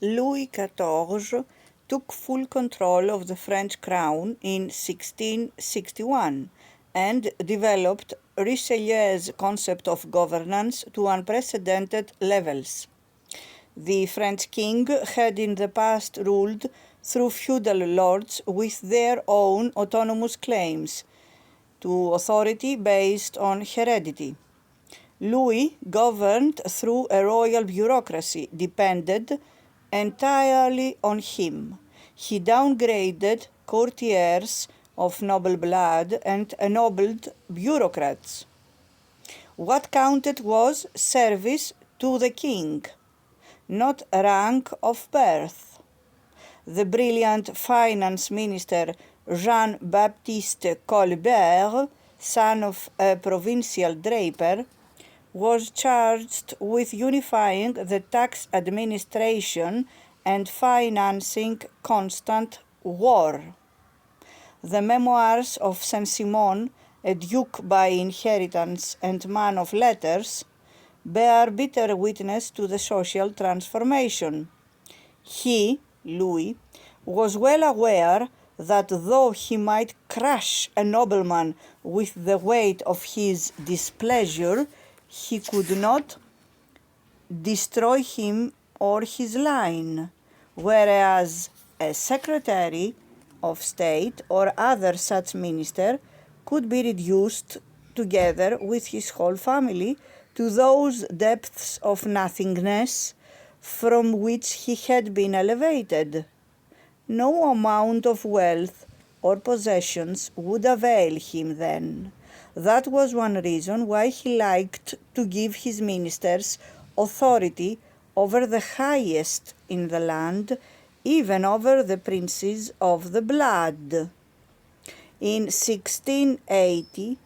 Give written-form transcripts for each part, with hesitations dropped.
Louis XIV took full control of the French crown in 1661 and developed Richelieu's concept of governance to unprecedented levels. The French king had in the past ruled through feudal lords with their own autonomous claims to authority based on heredity. Louis governed through a royal bureaucracy depended entirely on him. He downgraded courtiers of noble blood and ennobled bureaucrats. What counted was service to the king, not rank of birth. The brilliant finance minister Jean-Baptiste Colbert, son of a provincial draper, was charged with unifying the tax administration and financing constant war. The memoirs of Saint-Simon, a duke by inheritance and man of letters, bear bitter witness to the social transformation. He, Louis, was well aware that though he might crush a nobleman with the weight of his displeasure, he could not destroy him or his line, whereas a secretary of state or other such minister could be reduced, together with his whole family, to those depths of nothingness from which he had been elevated. No amount of wealth or possessions would avail him then. That was one reason why he liked to give his ministers authority over the highest in the land, even over the princes of the blood. In 1680,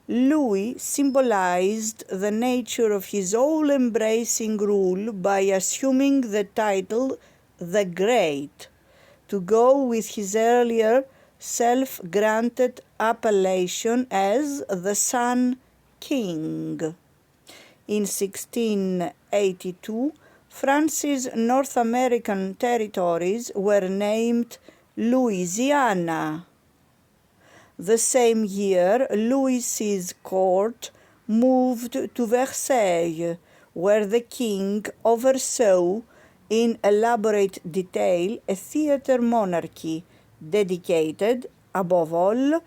Louis symbolized the nature of his all-embracing rule by assuming the title the Great, to go with his earlier self-granted appellation as the Sun King. In 1682, France's North American territories were named Louisiana. The same year, Louis's court moved to Versailles, where the king oversaw in elaborate detail a theatre monarchy dedicated, above all,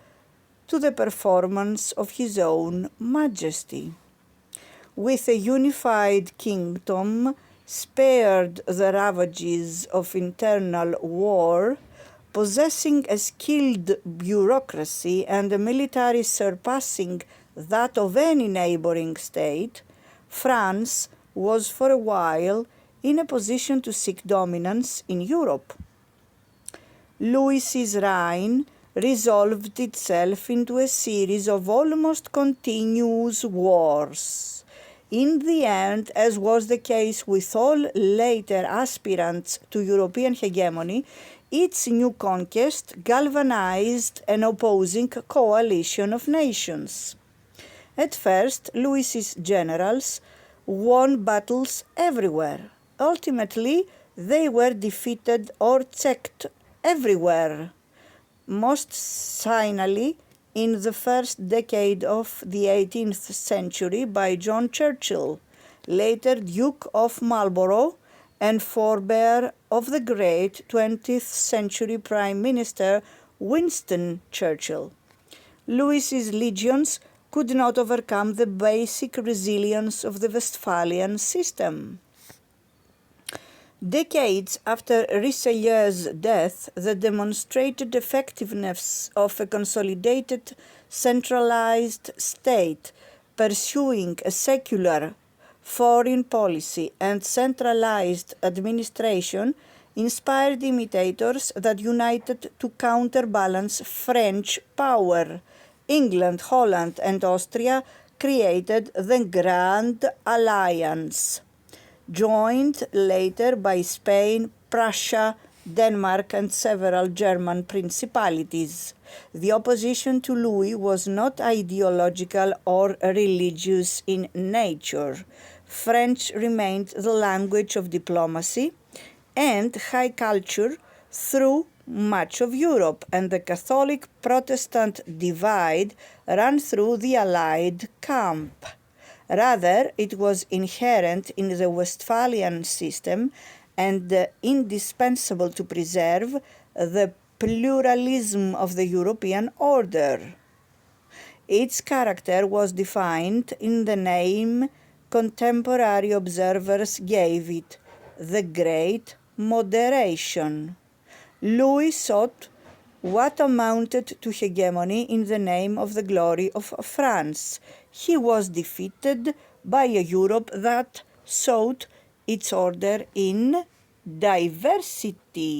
to the performance of his own majesty. With a unified kingdom, spared the ravages of internal war, possessing a skilled bureaucracy and a military surpassing that of any neighboring state, France was for a while in a position to seek dominance in Europe. Louis's reign resolved itself into a series of almost continuous wars. In the end, as was the case with all later aspirants to European hegemony, its new conquest galvanized an opposing coalition of nations. At first, Louis's generals won battles everywhere. Ultimately, they were defeated or checked everywhere, most signally in the first decade of the 18th century by John Churchill, later Duke of Marlborough and forebear of the great 20th century Prime Minister Winston Churchill. Louis's legions could not overcome the basic resilience of the Westphalian system. Decades after Richelieu's death, the demonstrated effectiveness of a consolidated, centralized state pursuing a secular foreign policy and centralized administration inspired imitators that united to counterbalance French power. England, Holland, and Austria created the Grand Alliance, joined later by Spain, Prussia, Denmark, and several German principalities. The opposition to Louis was not ideological or religious in nature. French remained the language of diplomacy, and high culture through much of Europe, and the Catholic-Protestant divide ran through the Allied camp. Rather, it was inherent in the Westphalian system and indispensable to preserve the pluralism of the European order. Its character was defined in the name contemporary observers gave it, the Great Moderation. Louis sought what amounted to hegemony in the name of the glory of France. He was defeated by a Europe that sought its order in diversity.